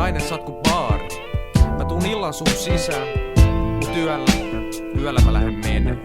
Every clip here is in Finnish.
nainen saat ku baari. Mä tuun illan sun sisään, mut yöllä mä lähden menee.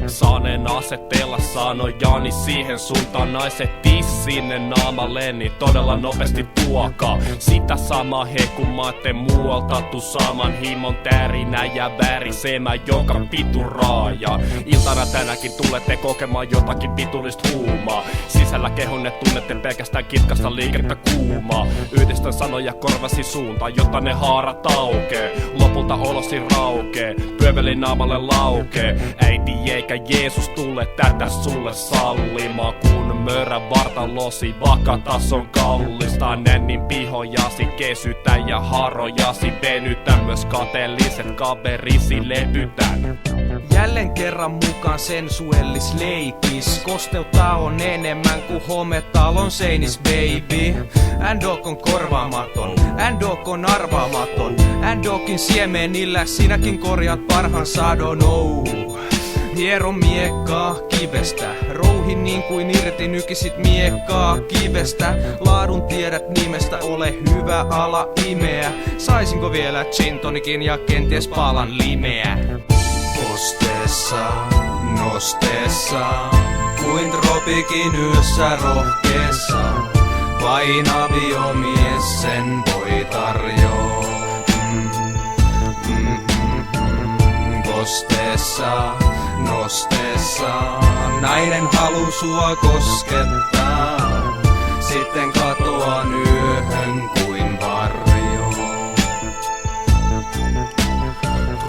Saaneen asetella sanojani siihen suuntaan naiset tissinne naamalleen, niin todella nopeasti tuokaa sitä samaa he kun mä teen muualta tuu saaman himon tärinä ja värisemä joka vitu raaja. Iltana tänäkin tulette kokemaan jotakin vitullista huumaa. Sisällä kehonne tunnette pelkästään kitkasta liikettä kuumaa. Yhdistän sanoja korvasi suuntaan, jotta ne haarat aukee. Lopulta olosi raukee, pyöveli naamalle laukee. Äiti eikä Jeesus tule tätä sulle sallimaan, kun mörä vartalosi vakatason kallista. Nännin pihojasi kesytä ja harojasi venytä, myös kateelliset kaverisi lepytän. Jälleen kerran mukaan sensuellis leikis. Kosteutta on enemmän kuin hometalon seinis, baby. N-Dog on korvaamaton, N-Dog on arvaamaton. N-Dogin siemenillä sinäkin korjaat parhaan sadon, oh. Hiero miekkaa kivestä, rouhi niin kuin irti nykisit miekkaa kivestä. Laadun tiedät nimestä, ole hyvä ala imeä. Saisinko vielä gin tonikin ja kenties palan limeä? Kosteessa, nosteessa, kuin tropikin yössä rohkeessa. Vain aviomies sen voi tarjoa. Kosteessa, nosteessa, nainen haluu sua koskettaa. Sitten katoan yöhön kuin varjo.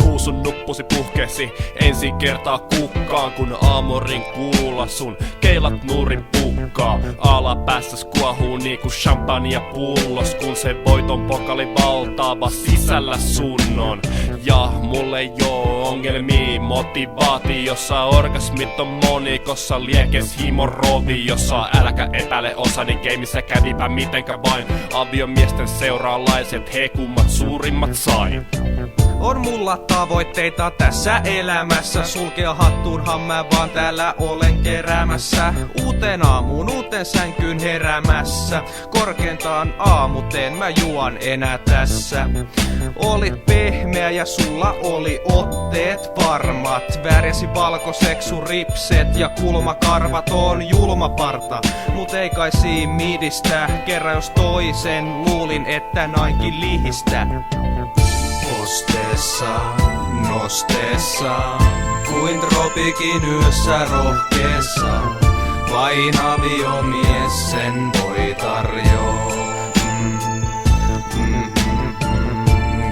Ruusun nuppusi puhkesi ensi kertaa kukkaan, kun aamurin kuulla sun keilat nurin pukkaa. Alapäässäs kuohuu niinku champagne pullos, kun se voiton pokali valtaava sisällä sunnon. Ja mulle ei oo ongelmii motivaatiossa, orgasmit on monikossa, liekes himon roviossa. Äläkä epäile osani gameissa, kävipä mitenkä vain. Aviomiesten seuraalaiset hekummat suurimmat sain. On mulla tavoitteita tässä elämässä, sulkea hattuunhan mä vaan täällä olen keräämässä. Uuteen aamuun, uuteen sänkyyn heräämässä, korkeintaan aamuteen mä juon enää tässä. Olit pehmeä ja sulla oli otteet varmat, värjäsi valkoseksu ripset ja kulmakarvat on julma parta. Mut ei kai siin midistä, kerran jos toisen luulin että nainkin lihistä. Kosteessa, nosteessa, kuin tropikin yössä rohkeessa. Vain aviomies sen voi tarjoa.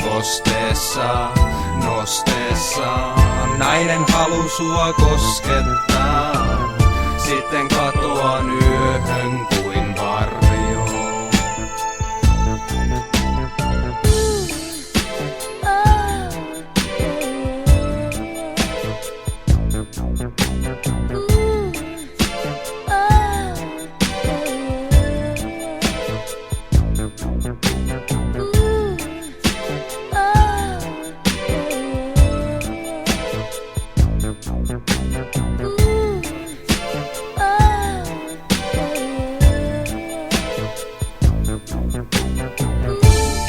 Kosteessa, nosteessa, nainen haluu sua koskettaa. Sitten katoan yöhön kuin varjo.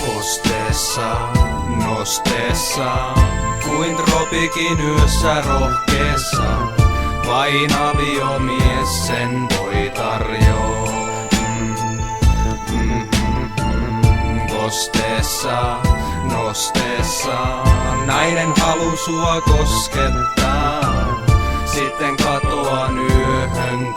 Kosteessa, nosteessa, kuin tropikin yössä rohkeessa. Vain aviomies sen voi tarjoa. Kosteessa, nosteessa, nainen haluu sua koskettaa. Sitten katoan yöhön.